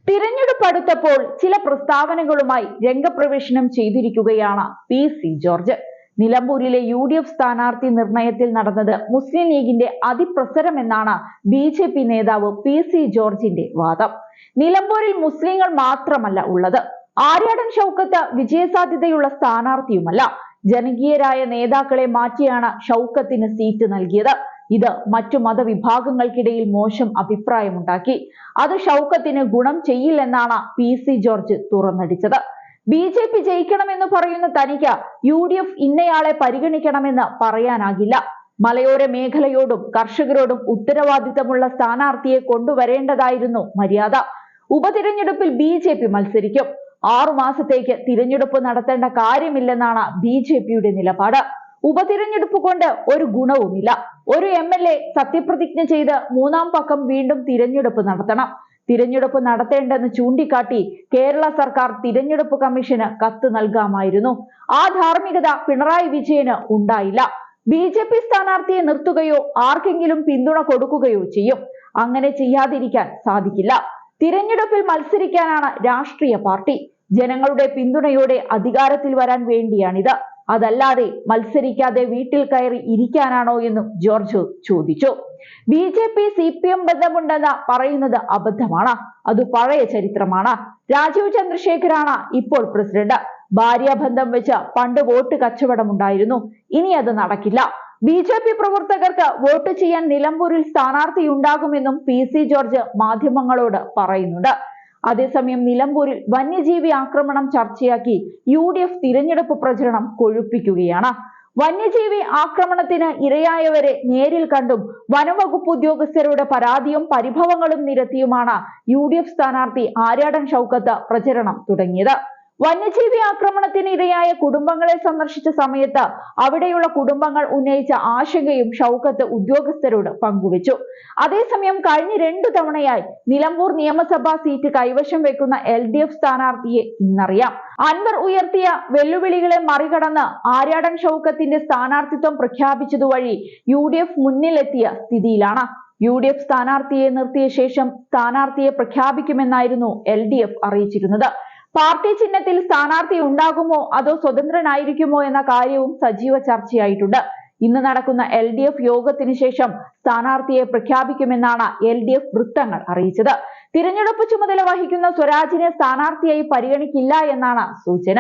തിരഞ്ഞെടുപ്പ് അടുത്തപ്പോൾ ചില പ്രസ്താവനകളുമായി രംഗപ്രവേശനം ചെയ്തിരിക്കുകയാണ് പി.സി. ജോർജ്. നിലമ്പൂരിലെ UDF സ്ഥാനാർത്ഥി നിർണയത്തിൽ നടന്നത് മുസ്ലിം ലീഗിന്റെ അതിപ്രസരമെന്നാണ് BJP നേതാവ് പി.സി. ജോർജിന്റെ വാദം. നിലമ്പൂരിൽ മുസ്ലിങ്ങൾ മാത്രമല്ല ഉള്ളത്. ആര്യാടൻ ഷൗക്കത്ത് വിജയസാധ്യതയുള്ള സ്ഥാനാർത്ഥിയുമല്ല. ജനകീയരായ നേതാക്കളെ മാറ്റിയാണ് ഷൗക്കത്തിന് സീറ്റ് നൽകിയത്. ഇത് മറ്റു മതവിഭാഗങ്ങൾക്കിടയിൽ മോശം അഭിപ്രായമുണ്ടാക്കി. അത് ഷൗക്കത്തിന് ഗുണം ചെയ്യില്ലെന്നാണ് പി.സി. ജോർജ് തുറന്നടിച്ചത്. BJP ജയിക്കണമെന്ന് പറയുന്ന തനിക്ക് UDF ഇന്നയാളെ പരിഗണിക്കണമെന്ന് പറയാനാകില്ല. മലയോര മേഖലയോടും കർഷകരോടും ഉത്തരവാദിത്തമുള്ള സ്ഥാനാർത്ഥിയെ കൊണ്ടുവരേണ്ടതായിരുന്നു മര്യാദ. ഉപതിരഞ്ഞെടുപ്പിൽ BJP മത്സരിക്കും. 6 മാസത്തേക്ക് തിരഞ്ഞെടുപ്പ് നടത്തേണ്ട കാര്യമില്ലെന്നാണ് BJPയുടെ നിലപാട്. ഉപതിരഞ്ഞെടുപ്പ് കൊണ്ട് ഒരു ഗുണവുമില്ല. ഒരു MLA സത്യപ്രതിജ്ഞ ചെയ്ത് 3-ാം പക്കം വീണ്ടും തിരഞ്ഞെടുപ്പ് നടത്തണം. തിരഞ്ഞെടുപ്പ് നടത്തേണ്ടെന്ന് ചൂണ്ടിക്കാട്ടി കേരള സർക്കാർ തിരഞ്ഞെടുപ്പ് കമ്മീഷന് കത്ത് നൽകാമായിരുന്നു. ആ ധാർമ്മികത പിണറായി വിജയന് ഉണ്ടായില്ല. BJP സ്ഥാനാർത്ഥിയെ നിർത്തുകയോ ആർക്കെങ്കിലും പിന്തുണ കൊടുക്കുകയോ ചെയ്യും. അങ്ങനെ ചെയ്യാതിരിക്കാൻ സാധിക്കില്ല. തിരഞ്ഞെടുപ്പിൽ മത്സരിക്കാനാണ് രാഷ്ട്രീയ പാർട്ടി. ജനങ്ങളുടെ പിന്തുണയോടെ അധികാരത്തിൽ വരാൻ വേണ്ടിയാണിത്. അതല്ലാതെ മത്സരിക്കാതെ വീട്ടിൽ കയറി ഇരിക്കാനാണോ എന്നും ജോർജ് ചോദിച്ചു. BJP CPM ബന്ധമുണ്ടെന്ന് പറയുന്നത് അബദ്ധമാണ്. അത് പഴയ ചരിത്രമാണ്. രാജീവ് ചന്ദ്രശേഖരാണ് ഇപ്പോൾ പ്രസിഡന്റ്. ഭാര്യാബന്ധം വെച്ച് പണ്ട് വോട്ട് കച്ചവടമുണ്ടായിരുന്നു. ഇനി അത് നടക്കില്ല. BJP പ്രവർത്തകർക്ക് വോട്ട് ചെയ്യാൻ നിലമ്പൂരിൽ സ്ഥാനാർത്ഥിയുണ്ടാകുമെന്നും പി.സി. ജോർജ് മാധ്യമങ്ങളോട് പറയുന്നുണ്ട്. അതേസമയം നിലമ്പൂരിൽ വന്യജീവി ആക്രമണം ചർച്ചയാക്കി UDF തിരഞ്ഞെടുപ്പ് പ്രചരണം കൊഴുപ്പിക്കുകയാണ്. വന്യജീവി ആക്രമണത്തിന് ഇരയായവരെ നേരിൽ കണ്ടും വനംവകുപ്പ് ഉദ്യോഗസ്ഥരുടെ പരാതിയും പരിഭവങ്ങളും നിരത്തിയുമാണ് UDF സ്ഥാനാർത്ഥി ആര്യാടൻ ഷൗക്കത്ത് പ്രചരണം തുടങ്ങിയത്. വന്യജീവി ആക്രമണത്തിന് ഇരയായ കുടുംബങ്ങളെ സന്ദർശിച്ച സമയത്ത് അവിടെയുള്ള കുടുംബങ്ങൾ ഉന്നയിച്ച ആശങ്കയും ഷൗക്കത്ത് ഉദ്യോഗസ്ഥരോട് പങ്കുവച്ചു. അതേസമയം കഴിഞ്ഞ 2 തവണയായി നിലമ്പൂർ നിയമസഭാ സീറ്റ് കൈവശം വെക്കുന്ന LDF സ്ഥാനാർത്ഥിയെ ഇന്നറിയാം. അൻവർ ഉയർത്തിയ വെല്ലുവിളികളെ മറികടന്ന് ആര്യാടൻ ഷൗക്കത്തിന്റെ സ്ഥാനാർത്ഥിത്വം പ്രഖ്യാപിച്ചതുവഴി UDF മുന്നിലെത്തിയ സ്ഥിതിയിലാണ്. UDF സ്ഥാനാർത്ഥിയെ നിർത്തിയ ശേഷം സ്ഥാനാർത്ഥിയെ പ്രഖ്യാപിക്കുമെന്നായിരുന്നു LDF അറിയിച്ചിരുന്നത്. പാർട്ടി ചിഹ്നത്തിൽ സ്ഥാനാർത്ഥി ഉണ്ടാകുമോ അതോ സ്വതന്ത്രനായിരിക്കുമോ എന്ന കാര്യവും സജീവ ചർച്ചയായിട്ടുണ്ട്. ഇന്ന് നടക്കുന്ന LDF യോഗത്തിന് ശേഷം സ്ഥാനാർത്ഥിയെ പ്രഖ്യാപിക്കുമെന്നാണ് LDF വൃത്തങ്ങൾ അറിയിച്ചത്. തിരഞ്ഞെടുപ്പ് ചുമതല വഹിക്കുന്ന സ്വരാജിനെ സ്ഥാനാർത്ഥിയായി പരിഗണിക്കില്ല എന്നാണ് സൂചന.